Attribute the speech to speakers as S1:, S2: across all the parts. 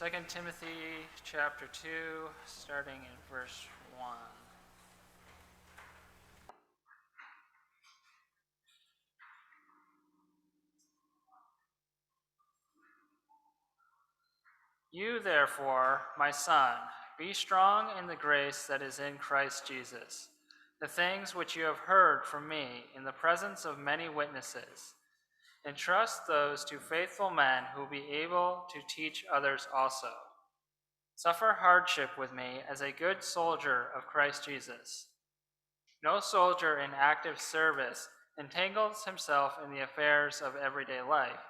S1: 2 Timothy chapter 2, starting in verse 1. You, therefore, my son, be strong in the grace that is in Christ Jesus. The things which you have heard from me in the presence of many witnesses, entrust those to faithful men who will be able to teach others also. Suffer hardship with me as a good soldier of Christ Jesus. No soldier in active service entangles himself in the affairs of everyday life,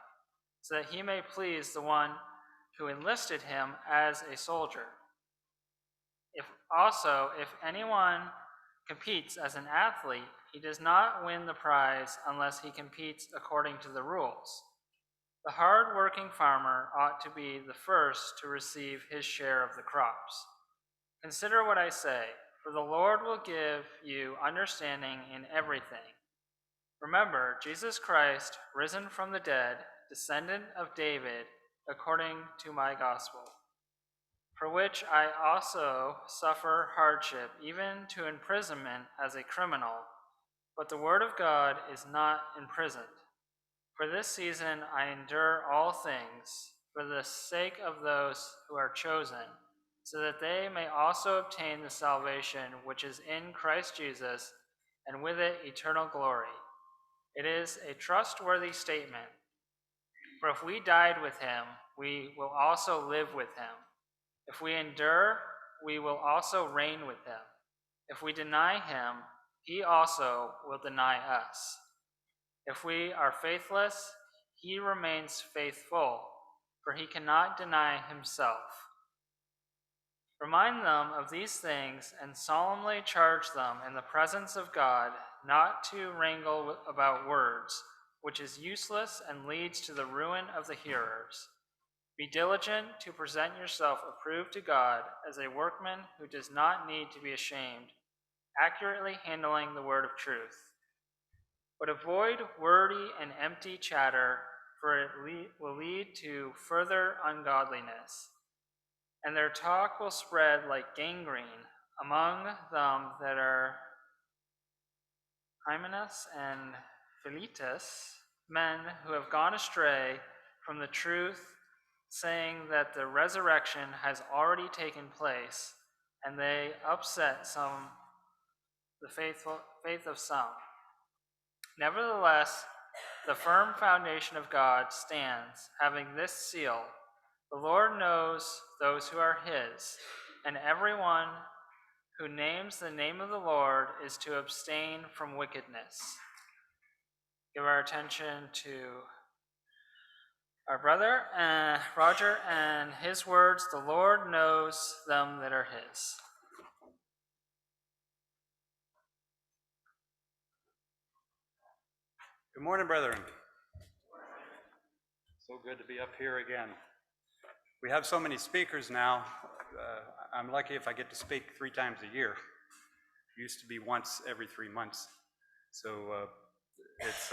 S1: so that he may please the one who enlisted him as a soldier. If anyone competes as an athlete, he does not win the prize unless he competes according to the rules. The hard-working farmer ought to be the first to receive his share of the crops. Consider what I say, for the Lord will give you understanding in everything. Remember Jesus Christ, risen from the dead, descendant of David, according to my gospel, for which I also suffer hardship, even to imprisonment as a criminal. But the word of God is not imprisoned. For this season I endure all things, for the sake of those who are chosen, so that they may also obtain the salvation which is in Christ Jesus, and with it eternal glory. It is a trustworthy statement. For if we died with him, we will also live with him. If we endure, we will also reign with him. If we deny him, he also will deny us. If we are faithless, he remains faithful, for he cannot deny himself. Remind them of these things and solemnly charge them in the presence of God not to wrangle about words, which is useless and leads to the ruin of the hearers. Be diligent to present yourself approved to God as a workman who does not need to be ashamed, accurately handling the word of truth. But avoid wordy and empty chatter, for it will lead to further ungodliness. And their talk will spread like gangrene among them that are Hymenaeus and Philetus, men who have gone astray from the truth, saying that the resurrection has already taken place, and they upset the faith of some. Nevertheless, the firm foundation of God stands, having this seal: the Lord knows those who are his, and everyone who names the name of the Lord is to abstain from wickedness. Give our attention to our brother Roger and his words. The Lord knows them that are his.
S2: Good morning, brethren. So good to be up here again. We have so many speakers now. I'm lucky if I get to speak 3 times a year. It used to be once every 3 months. So it's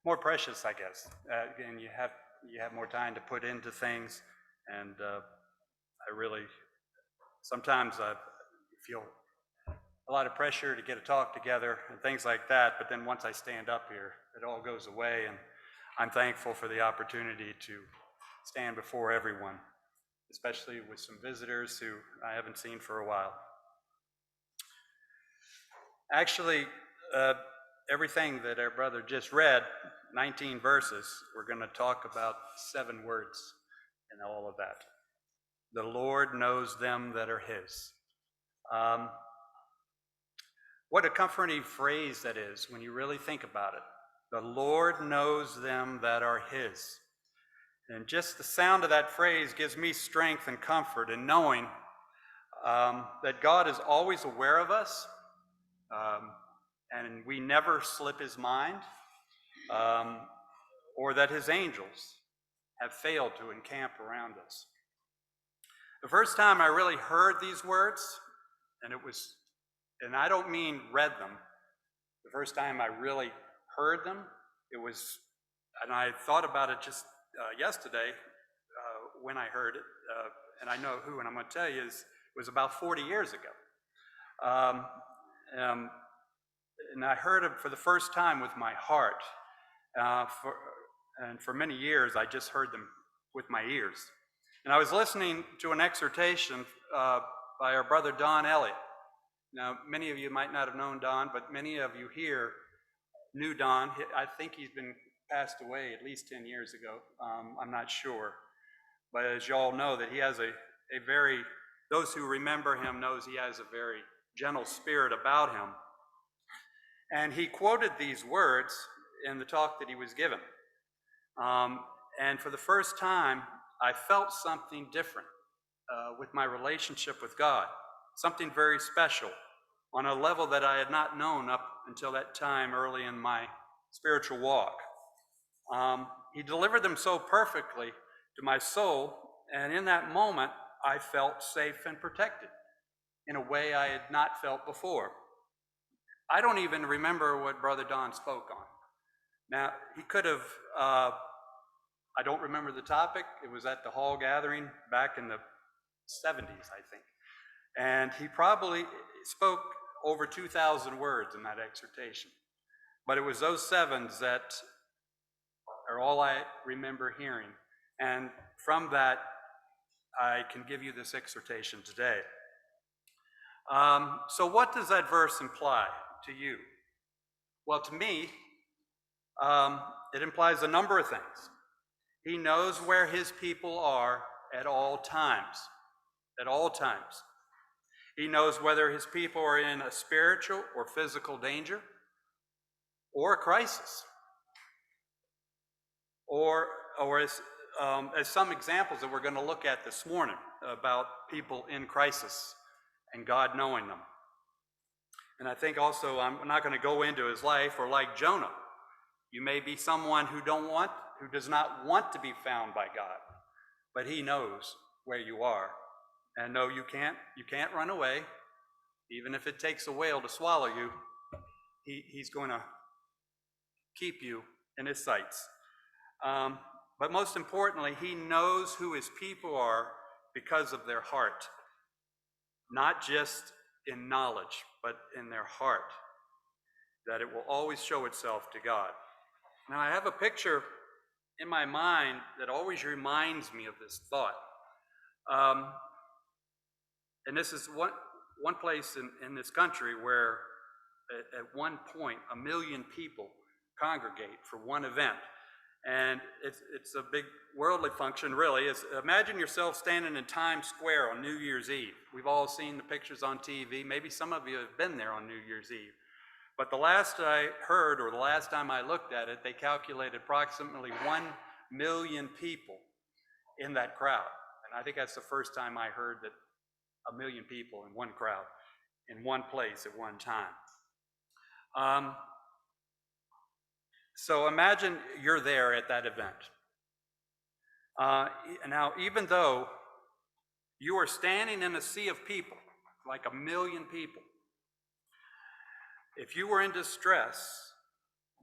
S2: more precious, I guess. And you have more time to put into things. And sometimes I feel a lot of pressure to get a talk together and things like that, but then once I stand up here, it all goes away, and I'm thankful for the opportunity to stand before everyone, especially with some visitors who I haven't seen for a while. Actually, everything that our brother just read, 19 verses, we're going to talk about 7 words in all of that. The Lord knows them that are his. What a comforting phrase that is when you really think about it. The Lord knows them that are his. And just the sound of that phrase gives me strength and comfort in knowing that God is always aware of us, and we never slip his mind, or that his angels have failed to encamp around us. The first time I really heard these words, and I don't mean read them. The first time I really heard them, and I thought about it just yesterday. when I heard it, and I know who, and I'm going to tell you, it was about 40 years ago. And I heard it for the first time with my heart. And for many years, I just heard them with my ears. And I was listening to an exhortation by our brother Don Elliott. Now, many of you might not have known Don, but many of you here knew Don. I think he's been passed away at least 10 years ago. I'm not sure. But as you all know, that he has a very, those who remember him knows he has a very gentle spirit about him. And he quoted these words in the talk that he was given. And for the first time, I felt something different with my relationship with God, something very special on a level that I had not known up until that time early in my spiritual walk. He delivered them so perfectly to my soul, and in that moment, I felt safe and protected in a way I had not felt before. I don't even remember what Brother Don spoke on. Now, he could have, I don't remember the topic. It was at the hall gathering back in the 70s, I think. And he probably spoke over 2,000 words in that exhortation. But it was those sevens that are all I remember hearing. And from that, I can give you this exhortation today. So what does that verse imply to you? Well, to me, it implies a number of things. He knows where his people are at all times. At all times. He knows whether his people are in a spiritual or physical danger, or a crisis, or as some examples that we're going to look at this morning about people in crisis and God knowing them. And I think also, I'm not going to go into his life, or like Jonah, you may be someone who does not want to be found by God, but he knows where you are. And no, you can't run away. Even if it takes a whale to swallow you, he's going to keep you in his sights. But most importantly, he knows who his people are because of their heart. Not just in knowledge, but in their heart. That it will always show itself to God. Now, I have a picture in my mind that always reminds me of this thought. And this is one place in this country where at one point 1 million people congregate for one event. And it's a big worldly function, really. Imagine yourself standing in Times Square on New Year's Eve. We've all seen the pictures on TV. Maybe some of you have been there on New Year's Eve. But the last I heard, or the last time I looked at it, they calculated approximately 1 million people in that crowd. And I think that's the first time I heard that 1 million people in one crowd, in one place at one time. So imagine you're there at that event. Now, even though you are standing in a sea of people, like 1 million people, if you were in distress,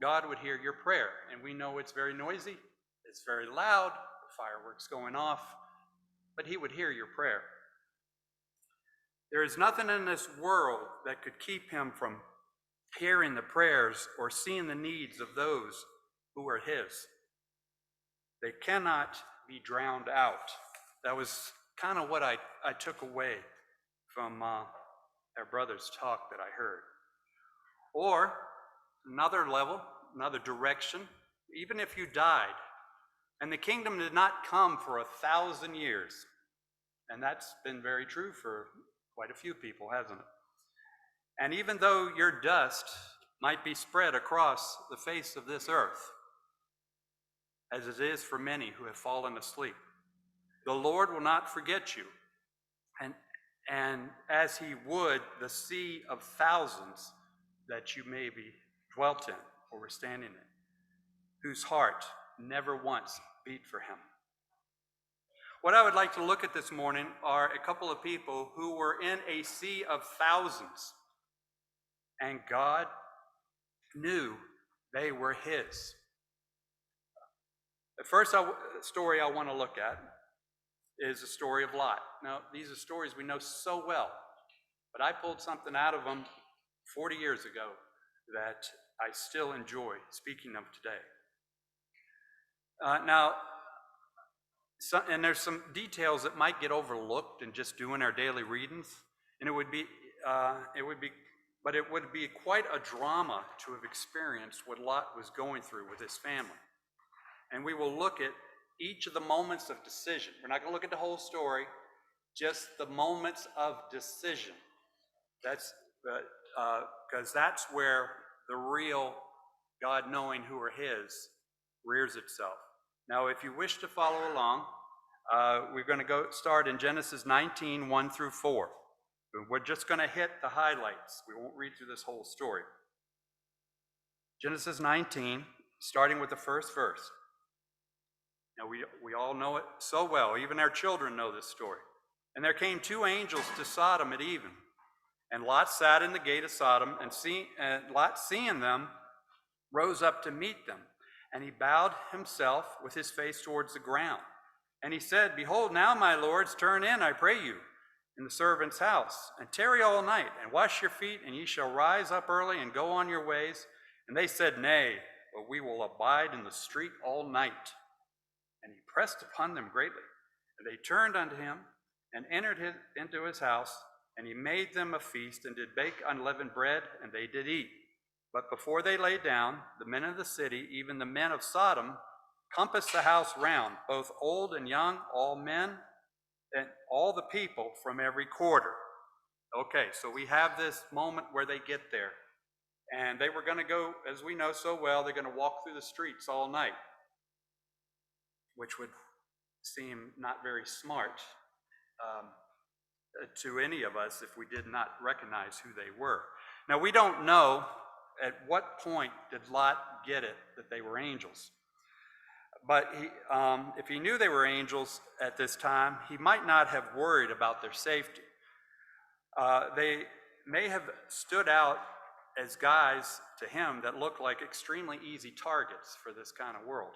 S2: God would hear your prayer. And we know it's very noisy, it's very loud, the fireworks going off, but he would hear your prayer. There is nothing in this world that could keep him from hearing the prayers or seeing the needs of those who are his. They cannot be drowned out. That was kind of what I took away from our brother's talk that I heard. Or another level, another direction, even if you died, and the kingdom did not come for 1,000 years, and that's been very true for quite a few people, hasn't it? And even though your dust might be spread across the face of this earth, as it is for many who have fallen asleep, the Lord will not forget you. And as he would the sea of thousands that you may be dwelt in or were standing in, whose heart never once beat for him. What I would like to look at this morning are a couple of people who were in a sea of thousands, and God knew they were his. The first story I want to look at is the story of Lot. Now, these are stories we know so well, but I pulled something out of them 40 years ago that I still enjoy speaking of today. And there's some details that might get overlooked in just doing our daily readings, and it would be quite a drama to have experienced what Lot was going through with his family. And we will look at each of the moments of decision. We're not going to look at the whole story, just the moments of decision. That's because that's where the real God knowing who are His rears itself. Now, if you wish to follow along, we're going to start in Genesis 19, 1 through 4. We're just going to hit the highlights. We won't read through this whole story. Genesis 19, starting with the first verse. Now, we all know it so well. Even our children know this story. And there came 2 angels to Sodom at even. And Lot sat in the gate of Sodom, and Lot, seeing them, rose up to meet them. And he bowed himself with his face towards the ground. And he said, Behold, now, my lords, turn in, I pray you, in the servant's house, and tarry all night, and wash your feet, and ye shall rise up early and go on your ways. And they said, Nay, but we will abide in the street all night. And he pressed upon them greatly. And they turned unto him, and entered into his house, and he made them a feast, and did bake unleavened bread, and they did eat. But before they lay down, the men of the city, even the men of Sodom, compassed the house round, both old and young, all men, and all the people from every quarter. Okay, so we have this moment where they get there. And they were going to go, as we know so well, they're going to walk through the streets all night, which would seem not very smart to any of us if we did not recognize who they were. Now, we don't know at what point did Lot get it that they were angels. But if he knew they were angels at this time, he might not have worried about their safety. They may have stood out as guys to him that looked like extremely easy targets for this kind of world.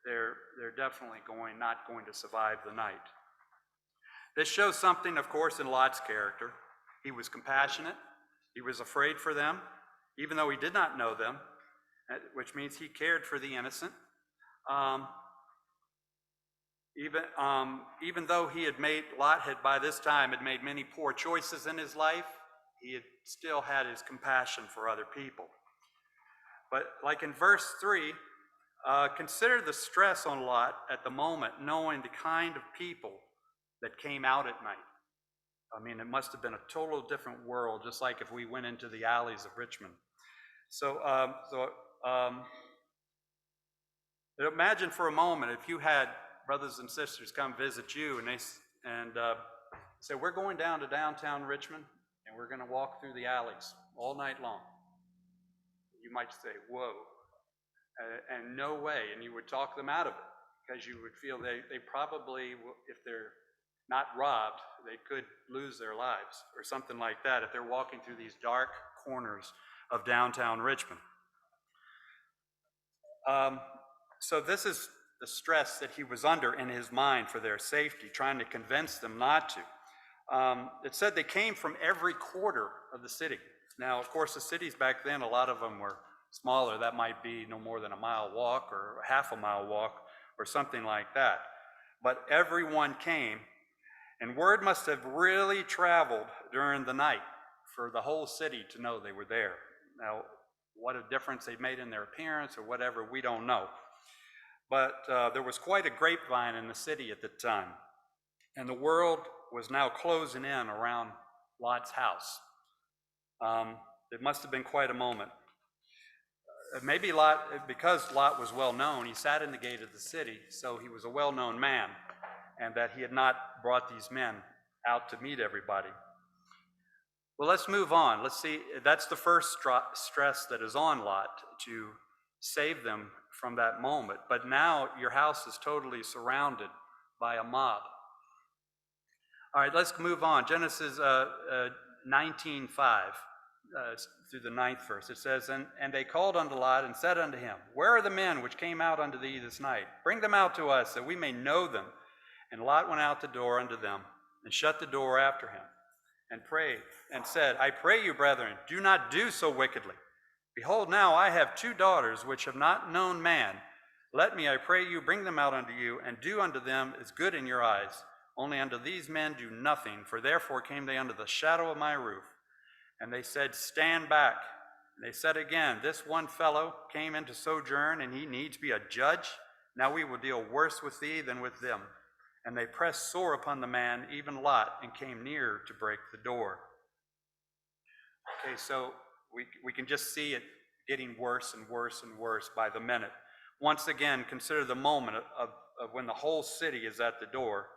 S2: They're definitely not going to survive the night. This shows something, of course, in Lot's character. He was compassionate. He was afraid for them, even though he did not know them, which means he cared for the innocent. Even though Lot had by this time had made many poor choices in his life, he had still had his compassion for other people. But like in verse 3, consider the stress on Lot at the moment, knowing the kind of people that came out at night. I mean, it must have been a total different world, just like if we went into the alleys of Richmond. So imagine for a moment if you had brothers and sisters come visit you and they say, we're going down to downtown Richmond and we're going to walk through the alleys all night long. You might say, whoa, and no way, and you would talk them out of it because you would feel they probably, if they're not robbed, they could lose their lives or something like that if they're walking through these dark corners of downtown Richmond. So this is the stress that he was under in his mind for their safety, trying to convince them not to. It said they came from every quarter of the city. Now, of course, the cities back then, a lot of them were smaller. That might be no more than a mile walk or half a mile walk or something like that. But everyone came, and word must have really traveled during the night for the whole city to know they were there. Now, what a difference they made in their appearance or whatever, we don't know. But there was quite a grapevine in the city at the time, and the world was now closing in around Lot's house. It must have been quite a moment. Maybe Lot, because Lot was well known, he sat in the gate of the city, so he was a well-known man, and that he had not brought these men out to meet everybody. Well, let's move on. Let's see, that's the first stress that is on Lot, to save them from that moment. But now your house is totally surrounded by a mob. All right, let's move on. Genesis 19:5 through the 9th verse. It says, And they called unto Lot and said unto him, Where are the men which came out unto thee this night? Bring them out to us, that we may know them, And Lot went out the door unto them, and shut the door after him, and prayed, and said, I pray you, brethren, do not do so wickedly. Behold, now I have 2 daughters which have not known man. Let me, I pray you, bring them out unto you, and do unto them as good in your eyes. Only unto these men do nothing, for therefore came they under the shadow of my roof. And they said, Stand back. And they said again, This one fellow came in to sojourn, and he needs be a judge. Now we will deal worse with thee than with them. And they pressed sore upon the man, even Lot, and came near to break the door. Okay, so we can just see it getting worse and worse and worse by the minute. Once again, consider the moment of when the whole city is at the door.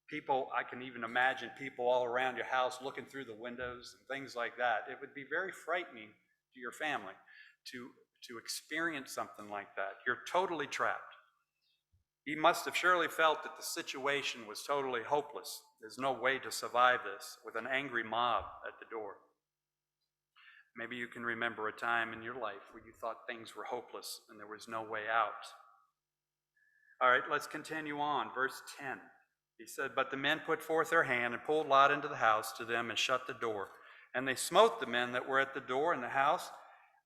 S2: People, I can even imagine people all around your house looking through the windows and things like that. It would be very frightening to your family to experience something like that. You're totally trapped. He must have surely felt that the situation was totally hopeless. There's no way to survive this with an angry mob at the door. Maybe you can remember a time in your life where you thought things were hopeless and there was no way out. All right, let's continue on. Verse 10. He said, But the men put forth their hand and pulled Lot into the house to them and shut the door. And they smote the men that were at the door in the house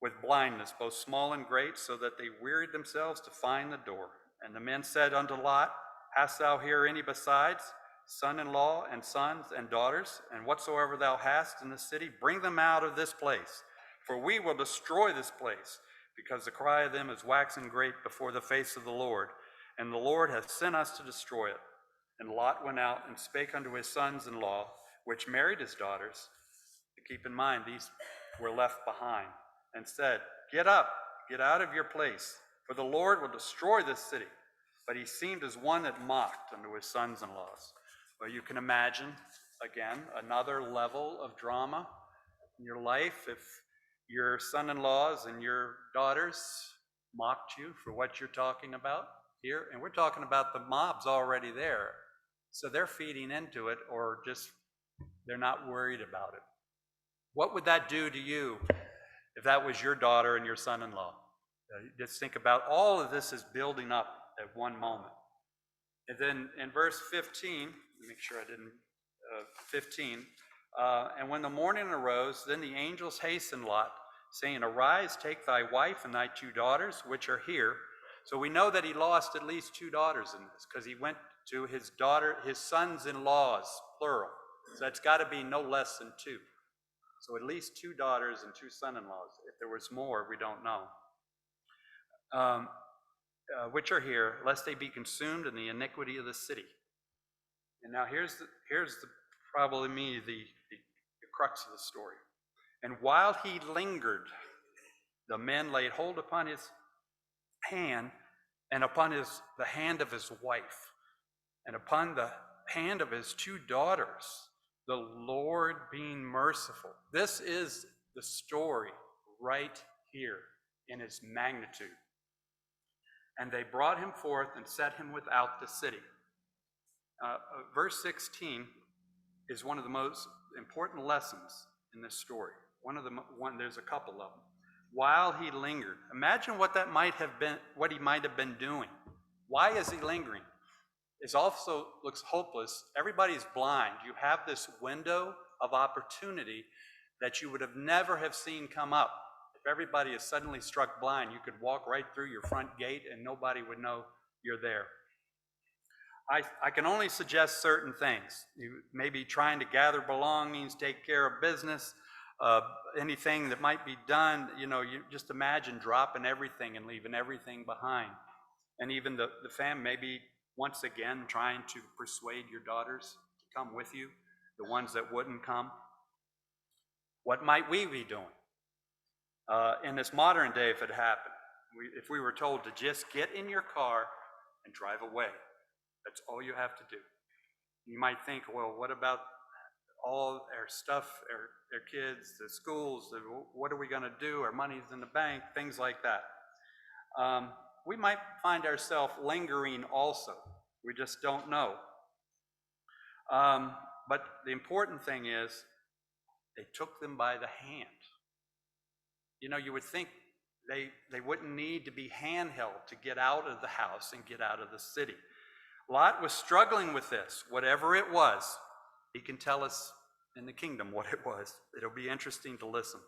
S2: with blindness, both small and great, so that they wearied themselves to find the door. And the men said unto Lot, Hast thou here any besides, son-in-law and sons and daughters? And whatsoever thou hast in the city, bring them out of this place. For we will destroy this place, because the cry of them is waxen great before the face of the Lord. And the Lord hath sent us to destroy it. And Lot went out and spake unto his sons-in-law, which married his daughters. Keep in mind, these were left behind, and said, Get up, get out of your place, for the Lord will destroy this city. But he seemed as one that mocked unto his sons-in-laws. Well, you can imagine, again, another level of drama in your life if your son-in-laws and your daughters mocked you for what you're talking about here. And we're talking about the mob's already there. So they're feeding into it, or just they're not worried about it. What would that do to you if that was your daughter and your son-in-law? Just think about all of this is building up at one moment. And then in verse 15, make sure I didn't, 15, and when the morning arose, then the angels hastened Lot, saying, Arise, take thy wife and thy 2 daughters, which are here. So we know that he lost at least 2 daughters in this, because he went to his sons-in-laws, plural. So that's got to be no less than 2. So at least 2 daughters and 2 son-in-laws. If there was more, we don't know. Which are here, lest they be consumed in the iniquity of the city. And now here's probably the crux of the story. And while he lingered, the men laid hold upon his hand, and upon the hand of his wife, and upon the hand of his 2 daughters, the Lord being merciful. This is the story right here in its magnitude. And they brought him forth and set him without the city. Verse 16 is one of the most important lessons in this story. There's a couple of them. While he lingered, imagine what that might have been, what he might have been doing. Why is he lingering? It also looks hopeless. Everybody's blind. You have this window of opportunity that you would have never have seen come up. If everybody is suddenly struck blind, you could walk right through your front gate and nobody would know you're there. I can only suggest certain things. You may be trying to gather belongings, take care of business, anything that might be done. You just imagine dropping everything and leaving everything behind. And even the family, maybe once again trying to persuade your daughters to come with you, the ones that wouldn't come. What might we be doing? In this modern day, if it happened, if we were told to just get in your car and drive away, that's all you have to do. You might think, well, what about all our stuff, our kids, the schools, what are we going to do? Our money's in the bank, things like that. We might find ourselves lingering also. We just don't know. But the important thing is, they took them by the hand. You would think they wouldn't need to be handheld to get out of the house and get out of the city. Lot was struggling with this, whatever it was. He can tell us in the kingdom what it was. It'll be interesting to listen.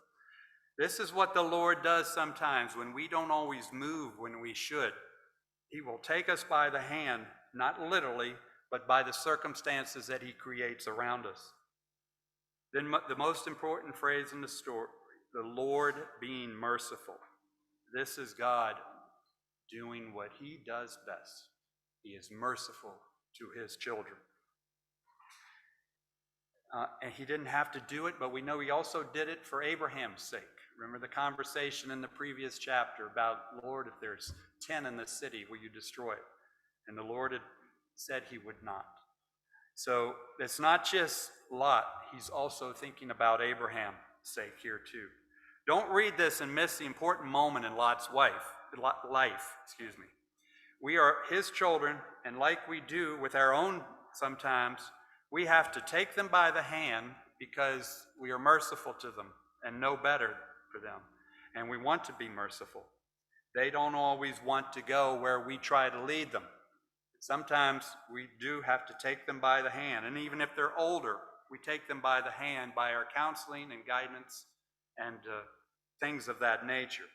S2: This is what the Lord does sometimes when we don't always move when we should. He will take us by the hand, not literally, but by the circumstances that he creates around us. Then the most important phrase in the story, the Lord being merciful. This is God doing what he does best. He is merciful to his children. And he didn't have to do it, but we know he also did it for Abraham's sake. Remember the conversation in the previous chapter about, Lord, if there's 10 in the city, will you destroy it? And the Lord had said he would not. So it's not just Lot. He's also thinking about Abraham's sake here too. Don't read this and miss the important moment in Lot's life. We are his children, and like we do with our own sometimes, we have to take them by the hand because we are merciful to them and know better for them. And we want to be merciful. They don't always want to go where we try to lead them. Sometimes we do have to take them by the hand. And even if they're older, we take them by the hand by our counseling and guidance and things of that nature.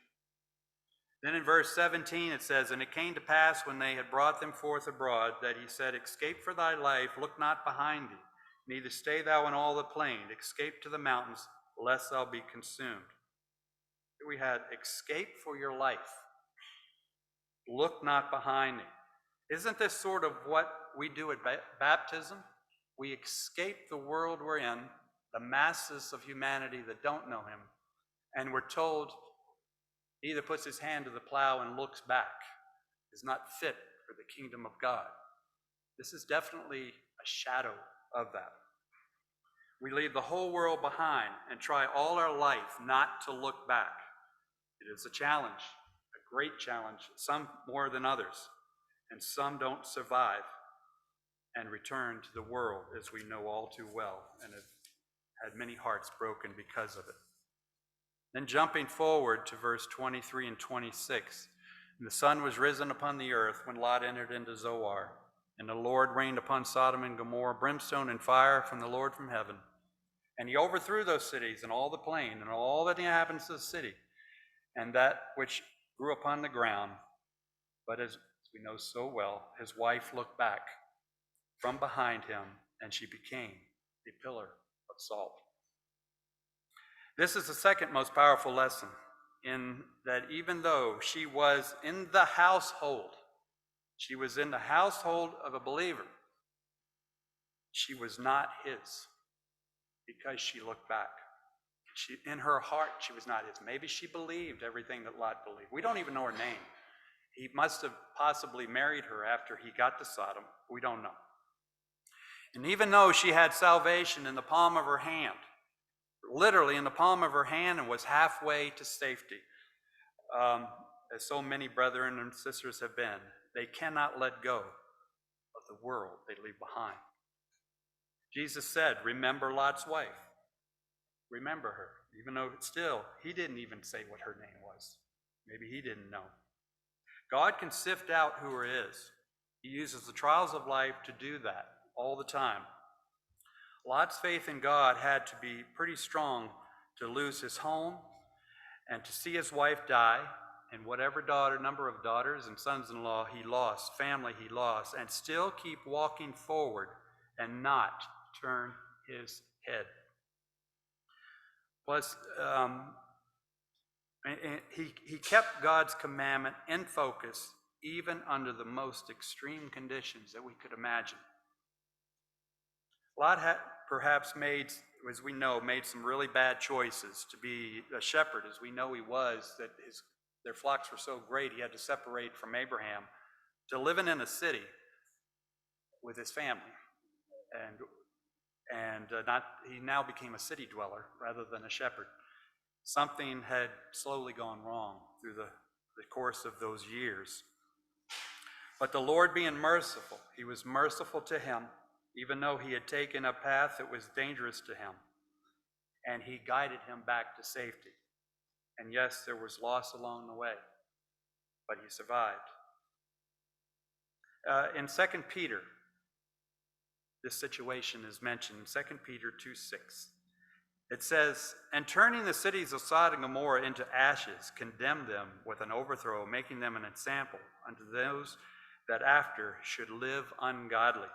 S2: Then in verse 17 it says, And it came to pass when they had brought them forth abroad, that he said, Escape for thy life, look not behind thee, neither stay thou in all the plain, escape to the mountains, lest thou be consumed. Here we had, escape for your life, look not behind thee. Isn't this sort of what we do at baptism? We escape the world we're in, the masses of humanity that don't know him, and we're told, he either puts his hand to the plow and looks back, is not fit for the kingdom of God. This is definitely a shadow of that. We leave the whole world behind and try all our life not to look back. It is a challenge, a great challenge, some more than others, and some don't survive and return to the world, as we know all too well, and have had many hearts broken because of it. Then jumping forward to verse 23 and 26, And the sun was risen upon the earth when Lot entered into Zoar, and the Lord rained upon Sodom and Gomorrah brimstone and fire from the Lord from heaven. And he overthrew those cities and all the plain and all that inhabitants of the city, and that which grew upon the ground. But as we know so well, his wife looked back from behind him, and she became a pillar of salt. This is the second most powerful lesson, in that even though she was in the household of a believer, she was not his because she looked back. In her heart, she was not his. Maybe she believed everything that Lot believed. We don't even know her name. He must have possibly married her after he got to Sodom. We don't know. And even though she had salvation in the palm of her hand, literally in the palm of her hand, and was halfway to safety, as so many brethren and sisters have been, they cannot let go of the world they leave behind. Jesus said, remember Lot's wife. Remember her, even though still, he didn't even say what her name was. Maybe he didn't know. God can sift out who he is. He uses the trials of life to do that all the time. Lot's faith in God had to be pretty strong to lose his home and to see his wife die, and whatever number of daughters and sons-in-law he lost, family he lost, and still keep walking forward and not turn his head. Plus, he kept God's commandment in focus even under the most extreme conditions that we could imagine. Lot had perhaps made, as we know, made some really bad choices to be a shepherd, as we know he was, that their flocks were so great he had to separate from Abraham, to living in a city with his family. He now became a city dweller rather than a shepherd. Something had slowly gone wrong through the course of those years. But the Lord being merciful, he was merciful to him, even though he had taken a path that was dangerous to him. And he guided him back to safety. And yes, there was loss along the way, but he survived. In 2 Peter, this situation is mentioned in 2 Peter 2:6. It says, "And turning the cities of Sodom and Gomorrah into ashes, condemned them with an overthrow, making them an example unto those that after should live ungodly.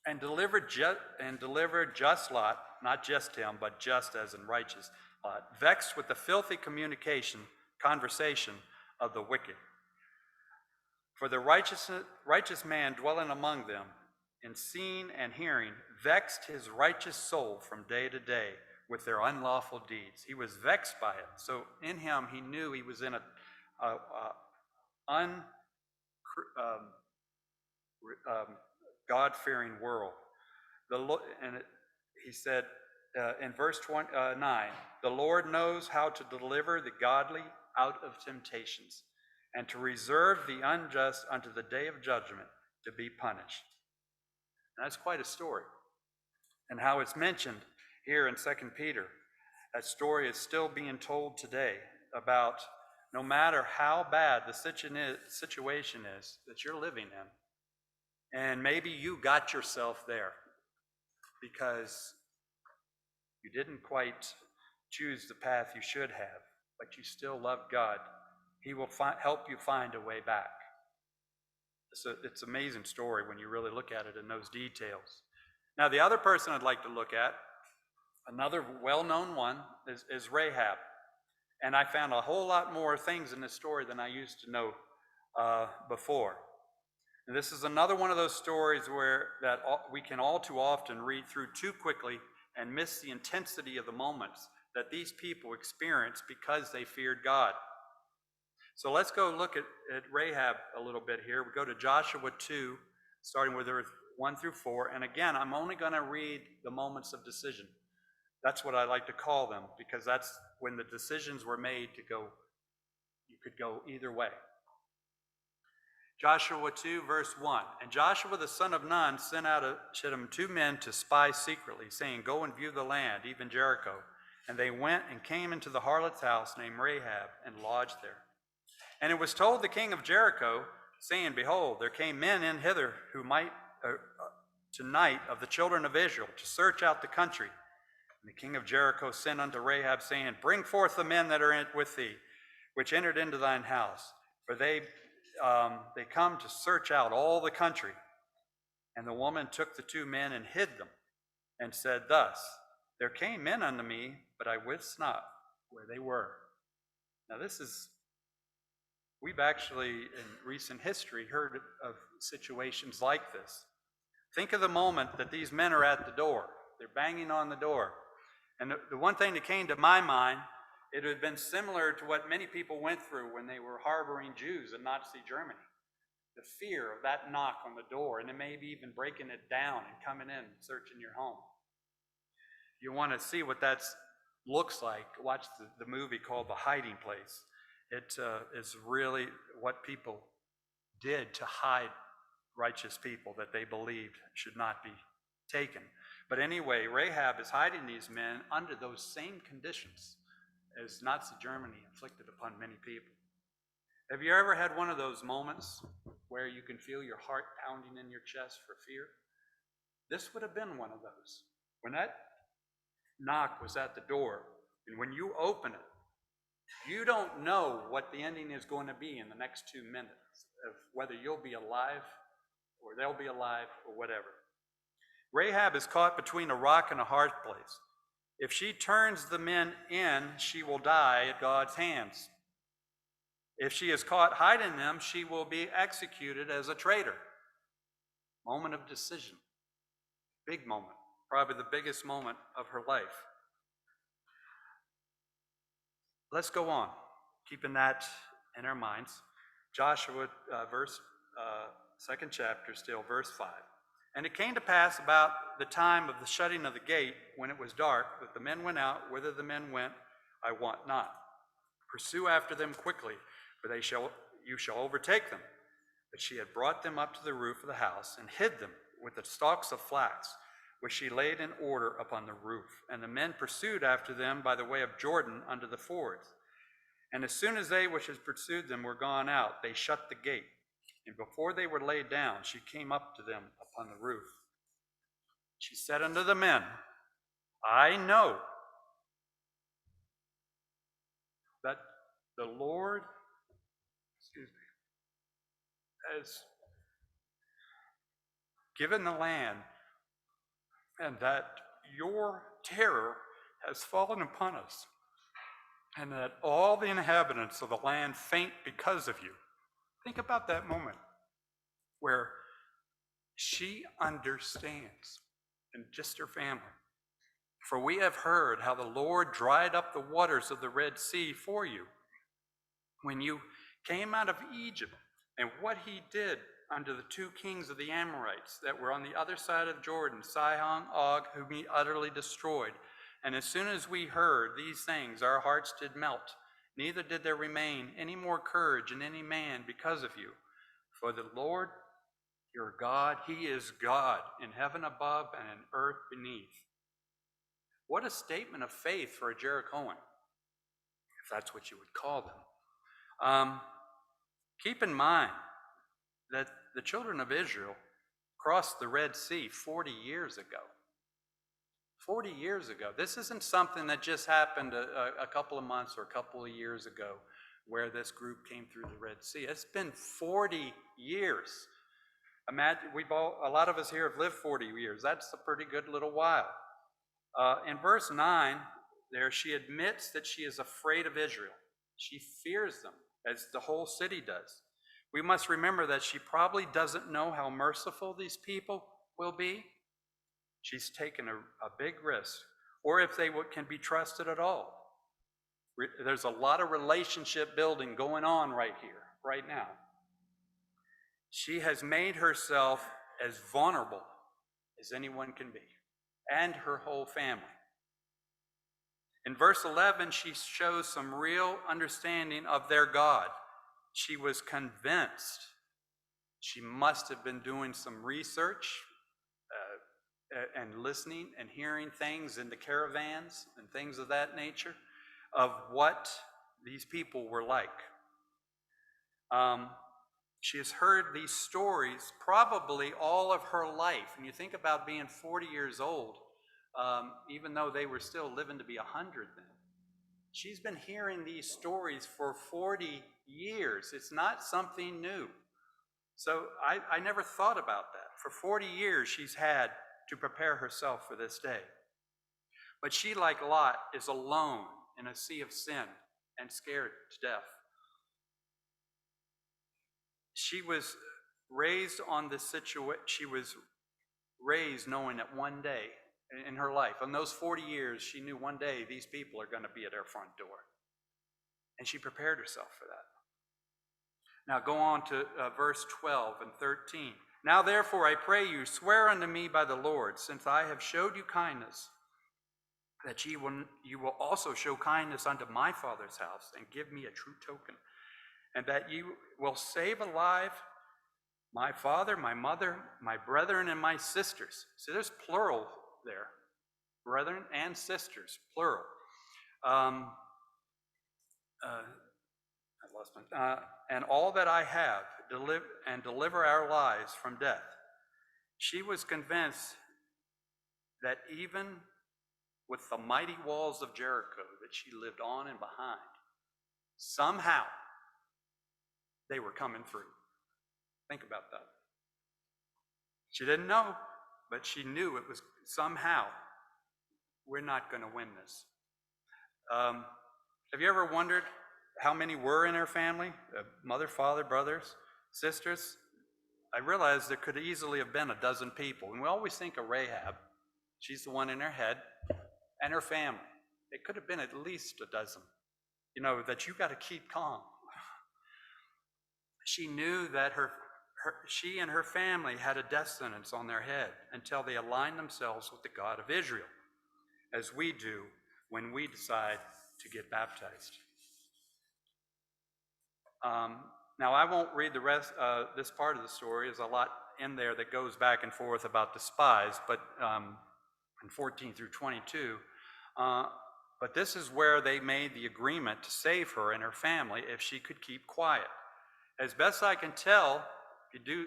S2: And delivered just Lot, not just him, but just as in righteous Lot, vexed with the filthy conversation of the wicked. For the righteous man dwelling among them, in seeing and hearing, vexed his righteous soul from day to day with their unlawful deeds." He was vexed by it. So in him, he knew he was in a God-fearing world. He said in verse 9, "The Lord knows how to deliver the godly out of temptations, and to reserve the unjust unto the day of judgment to be punished." And that's quite a story. And how it's mentioned here in 2 Peter, that story is still being told today about no matter how bad the situation is that you're living in, and maybe you got yourself there because you didn't quite choose the path you should have, but you still love God, He will help you find a way back. It's an amazing story when you really look at it in those details. Now, the other person I'd like to look at, another well-known one, is Rahab. And I found a whole lot more things in this story than I used to know before. And this is another one of those stories that we can all too often read through too quickly and miss the intensity of the moments that these people experienced because they feared God. So let's go look at Rahab a little bit here. We go to Joshua 2, starting with verse 1 through 4. And again, I'm only going to read the moments of decision. That's what I like to call them, because that's when the decisions were made to go. You could go either way. Joshua 2, verse 1. "And Joshua the son of Nun sent out of Shittim 2 men to spy secretly, saying, Go and view the land, even Jericho. And they went and came into the harlot's house named Rahab, and lodged there. And it was told the king of Jericho, saying, Behold, there came men in hither who might tonight of the children of Israel to search out the country. And the king of Jericho sent unto Rahab, saying, Bring forth the men that are with thee, which entered into thine house, for they come to search out all the country. And the woman took the 2 men and hid them, and said thus, There came men unto me, but I wist not where they were." Now we've actually in recent history heard of situations like this. Think of the moment that these men are at the door. They're banging on the door. And the one thing that came to my mind, it had been similar to what many people went through when they were harboring Jews in Nazi Germany. The fear of that knock on the door, and then maybe even breaking it down and coming in and searching your home. You want to see what that looks like, watch the movie called The Hiding Place. It is really what people did to hide righteous people that they believed should not be taken. But anyway, Rahab is hiding these men under those same conditions as Nazi Germany inflicted upon many people. Have you ever had one of those moments where you can feel your heart pounding in your chest for fear? This would have been one of those. When that knock was at the door, and when you open it, you don't know what the ending is going to be in the next 2 minutes, of whether you'll be alive or they'll be alive or whatever. Rahab is caught between a rock and a hard place. If she turns the men in, she will die at God's hands. If she is caught hiding them, she will be executed as a traitor. Moment of decision. Big moment. Probably the biggest moment of her life. Let's go on, keeping that in our minds. Joshua, 2nd chapter, still, verse 5. "And it came to pass about the time of the shutting of the gate, when it was dark, that the men went out. Whither the men went, I wot not. Pursue after them quickly, for you shall overtake them. But she had brought them up to the roof of the house, and hid them with the stalks of flax, which she laid in order upon the roof. And the men pursued after them by the way of Jordan unto the fords. And as soon as they which had pursued them were gone out, they shut the gate, And before they were laid down, she came up to them upon the roof. She said unto the men, I know that the Lord, has given the land, and that your terror has fallen upon us, and that all the inhabitants of the land faint because of you. Think about that moment where she understands, and just her family. For we have heard how the Lord dried up the waters of the Red Sea for you when you came out of Egypt, and what he did unto the two kings of the Amorites that were on the other side of Jordan, Sihon, Og, whom he utterly destroyed. And as soon as we heard these things, our hearts did melt, neither did there remain any more courage in any man because of you. For the Lord your God, he is God in heaven above and in earth beneath. What a statement of faith for a Jerichoan, if that's what you would call them. Keep in mind that the children of Israel crossed the Red Sea 40 years ago. 40 years ago. This isn't something that just happened a couple of months or a couple of years ago where this group came through the Red Sea. It's been 40 years. Imagine, a lot of us here have lived 40 years. That's a pretty good little while. In verse 9, there she admits that she is afraid of Israel. She fears them, as the whole city does. We must remember that she probably doesn't know how merciful these people will be. She's taken a big risk, or if they can be trusted at all. There's a lot of relationship building going on right here, right now. She has made herself as vulnerable as anyone can be, and her whole family. In verse 11, she shows some real understanding of their God. She was convinced. She must have been doing some research and listening and hearing things in the caravans and things of that nature of what these people were like. She has heard these stories probably all of her life. And you think about being 40 years old, even though they were still living to be 100 then. She's been hearing these stories for 40 years. It's not something new. So I never thought about that. For 40 years, she's had to prepare herself for this day. But she, like Lot, is alone in a sea of sin and scared to death. She was raised on this situation. She was raised knowing that one day in her life, in those 40 years, she knew one day these people are going to be at her front door. And she prepared herself for that. Now go on to verse 12 and 13. Now therefore I pray you, swear unto me by the Lord, since I have showed you kindness, that you will also show kindness unto my father's house, and give me a true token, and that you will save alive my father, my mother, my brethren, and my sisters. So there's plural there. Brethren and sisters, plural. And all that I have, deliver our lives from death. She was convinced that even with the mighty walls of Jericho that she lived on and behind, somehow they were coming through. Think about that. She didn't know, but she knew it was somehow, we're not going to win this. Have you ever wondered how many were in her family? Mother, father, brothers, sisters? I realized there could easily have been a dozen people. And we always think of Rahab. She's the one in her head, and her family. It could have been at least a dozen. You know, that you got to keep calm. She knew that she and her family had a descendants on their head until they aligned themselves with the God of Israel, as we do when we decide to get baptized. Now, I won't read the rest. This part of the story is a lot in there that goes back and forth about the spies, but in 14 through 22. But this is where they made the agreement to save her and her family if she could keep quiet. As best I can tell, if you do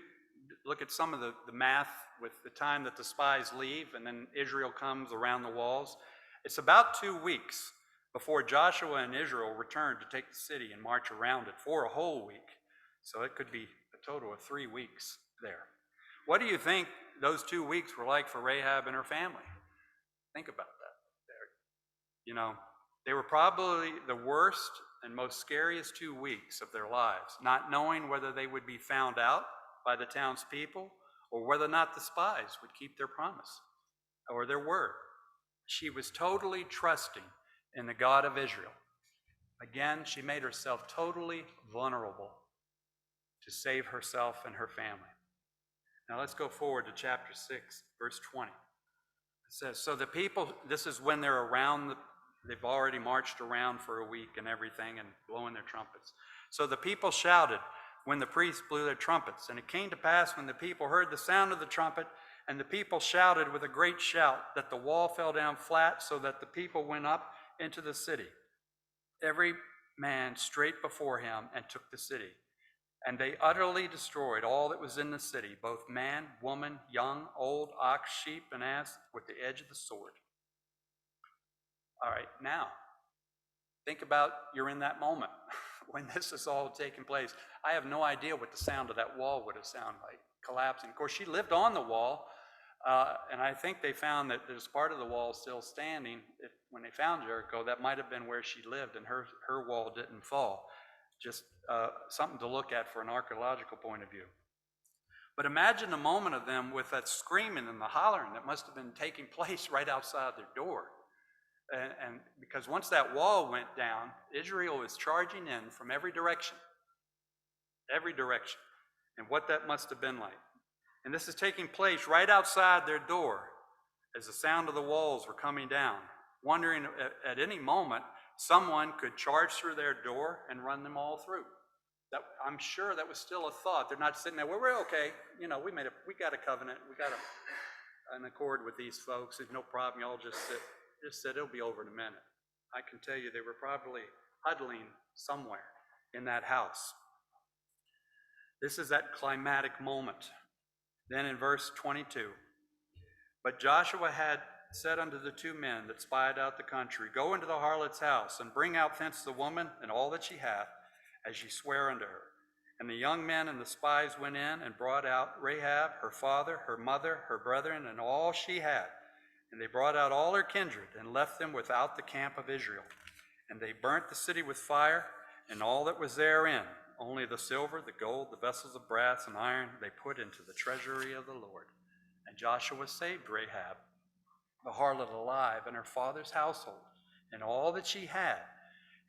S2: look at some of the math with the time that the spies leave and then Israel comes around the walls, it's about 2 weeks before Joshua and Israel return to take the city and march around it for a whole week. So it could be a total of 3 weeks there. What do you think those 2 weeks were like for Rahab and her family? Think about that. You know, they were probably the worst and most scariest 2 weeks of their lives, not knowing whether they would be found out by the townspeople or whether or not the spies would keep their promise or their word. She was totally trusting in the God of Israel. Again, she made herself totally vulnerable to save herself and her family. Now let's go forward to chapter 6, verse 20. It says, so the people, this is when they're around, they've already marched around for a week and everything and blowing their trumpets. So the people shouted when the priests blew their trumpets. And it came to pass when the people heard the sound of the trumpet, and the people shouted with a great shout, that the wall fell down flat, so that the people went up into the city, every man straight before him, and took the city. And they utterly destroyed all that was in the city, both man, woman, young, old, ox, sheep, and ass, with the edge of the sword. All right, now, think about you're in that moment when this is all taking place. I have no idea what the sound of that wall would have sounded like, collapsing. Of course, she lived on the wall, and I think they found that there's part of the wall still standing. When they found Jericho, that might have been where she lived, and her wall didn't fall. Just something to look at for an archaeological point of view. But imagine the moment of them with that screaming and the hollering that must have been taking place right outside their door. And because once that wall went down, Israel was charging in from every direction. Every direction. And what that must have been like. And this is taking place right outside their door as the sound of the walls were coming down, wondering at any moment someone could charge through their door and run them all through. I'm sure that was still a thought. They're not sitting there, well, we're okay. You know, we got a covenant. We got an accord with these folks. There's no problem. Y'all just sit. Just said it'll be over in a minute. I can tell you they were probably huddling somewhere in that house. This is that climatic moment. Then in verse 22, but Joshua had said unto the 2 men that spied out the country, go into the harlot's house, and bring out thence the woman and all that she hath, as ye swear unto her. And the young men and the spies went in and brought out Rahab, her father, her mother, her brethren, and all she had. And they brought out all her kindred, and left them without the camp of Israel. And they burnt the city with fire, and all that was therein, only the silver, the gold, the vessels of brass and iron, they put into the treasury of the Lord. And Joshua saved Rahab, the harlot, alive, and her father's household, and all that she had.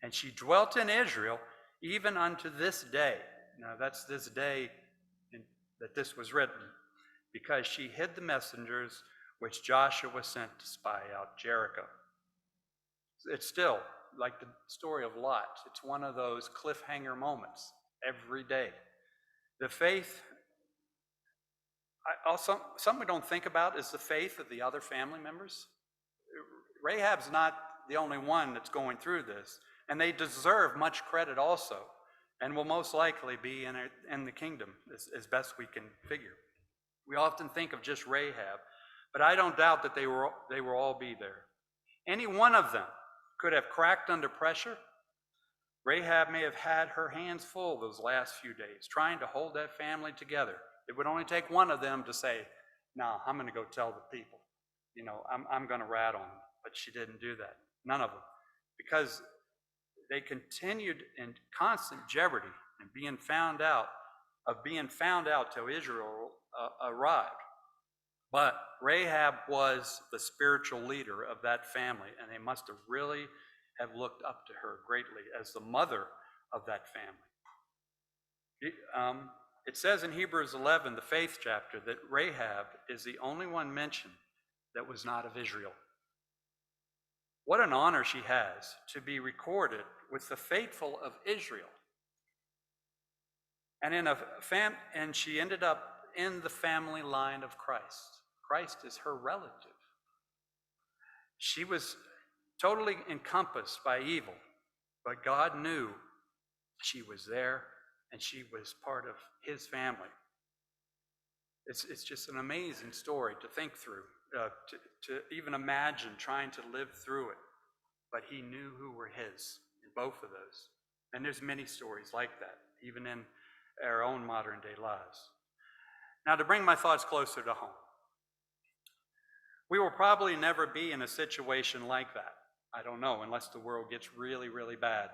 S2: And she dwelt in Israel, even unto this day. Now that's this day that this was written, because she hid the messengers which Joshua sent to spy out Jericho. It's still like the story of Lot. It's one of those cliffhanger moments every day. The faith, something we don't think about is the faith of the other family members. Rahab's not the only one that's going through this, and they deserve much credit also, and will most likely be in the kingdom as best we can figure. We often think of just Rahab, but I don't doubt that they will all be there. Any one of them could have cracked under pressure. Rahab may have had her hands full those last few days, trying to hold that family together. It would only take one of them to say, no, I'm going to go tell the people. You know, I'm going to rat on them. But she didn't do that. None of them. Because they continued in constant jeopardy and being found out till Israel arrived. But Rahab was the spiritual leader of that family, and they must have really have looked up to her greatly as the mother of that family. It says in Hebrews 11, the 5th chapter, that Rahab is the only one mentioned that was not of Israel. What an honor she has to be recorded with the faithful of Israel. And she ended up in the family line of Christ. Christ is her relative. She was totally encompassed by evil, but God knew she was there and she was part of his family. It's just an amazing story to think through, to even imagine trying to live through it. But he knew who were his in both of those. And there's many stories like that, even in our own modern day lives. Now, to bring my thoughts closer to home, we will probably never be in a situation like that. I don't know, unless the world gets really, really bad,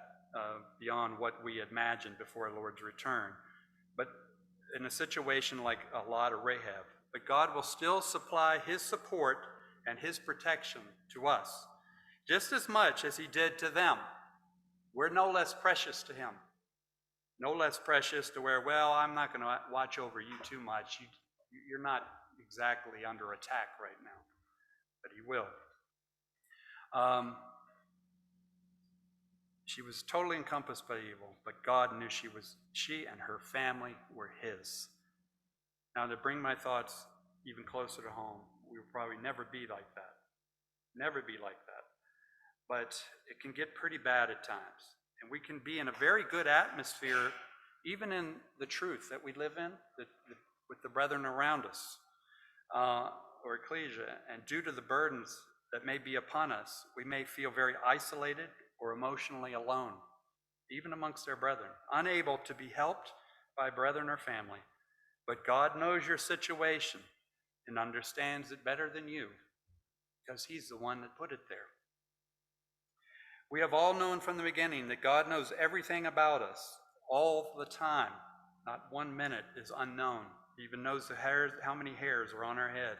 S2: beyond what we imagined before the Lord's return. But in a situation like a lot of Rahab, but God will still supply his support and his protection to us, just as much as he did to them. We're no less precious to him. No less precious to where, well, I'm not going to watch over you too much. You're not exactly under attack right now, but he will. She was totally encompassed by evil, but God knew she and her family were his. Now, to bring my thoughts even closer to home, we will probably never be like that. Never be like that. But it can get pretty bad at times. And we can be in a very good atmosphere, even in the truth that we live in, with the brethren around us, or ecclesia. And due to the burdens that may be upon us, we may feel very isolated or emotionally alone, even amongst our brethren, unable to be helped by brethren or family. But God knows your situation and understands it better than you, because he's the one that put it there. We have all known from the beginning that God knows everything about us all the time. Not 1 minute is unknown. He even knows how many hairs are on our head.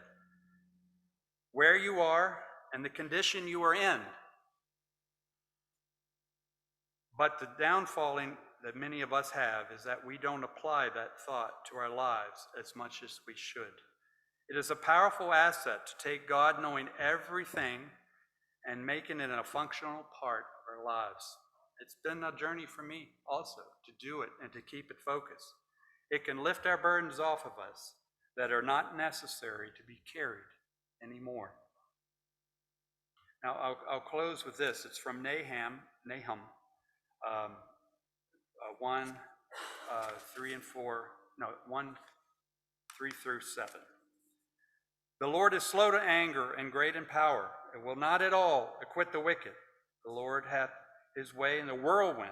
S2: Where you are and the condition you are in. But the downfalling that many of us have is that we don't apply that thought to our lives as much as we should. It is a powerful asset to take God knowing everything and making it a functional part of our lives. It's been a journey for me also to do it and to keep it focused. It can lift our burdens off of us that are not necessary to be carried anymore. Now, I'll close with this. It's from Nahum 1, 3 and 4, no, 1, 3 through 7. The Lord is slow to anger and great in power, and will not at all acquit the wicked. The Lord hath his way in the whirlwind,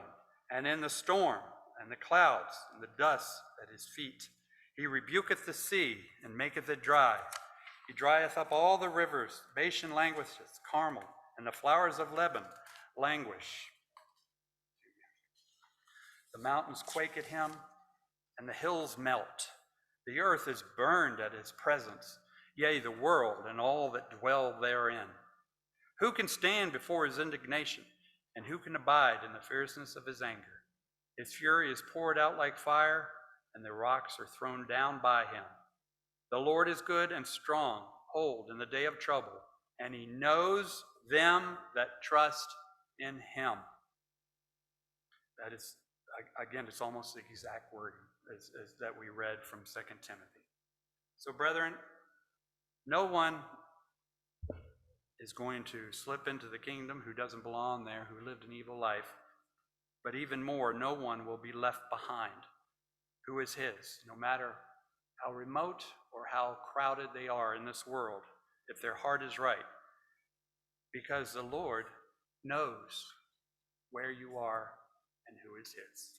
S2: and in the storm, and the clouds, and the dust at his feet. He rebuketh the sea, and maketh it dry. He drieth up all the rivers. Bashan languisheth, Carmel, and the flowers of Lebanon languish. The mountains quake at him, and the hills melt. The earth is burned at his presence, yea, the world and all that dwell therein. Who can stand before his indignation, and who can abide in the fierceness of his anger? His fury is poured out like fire, and the rocks are thrown down by him. The Lord is good and strong, hold in the day of trouble, and he knows them that trust in him. That is, again, it's almost the exact wording as that we read from 2 Timothy. So, brethren, no one is going to slip into the kingdom who doesn't belong there, who lived an evil life. But even more, no one will be left behind who is his, no matter how remote or how crowded they are in this world, if their heart is right. Because the Lord knows where you are and who is his.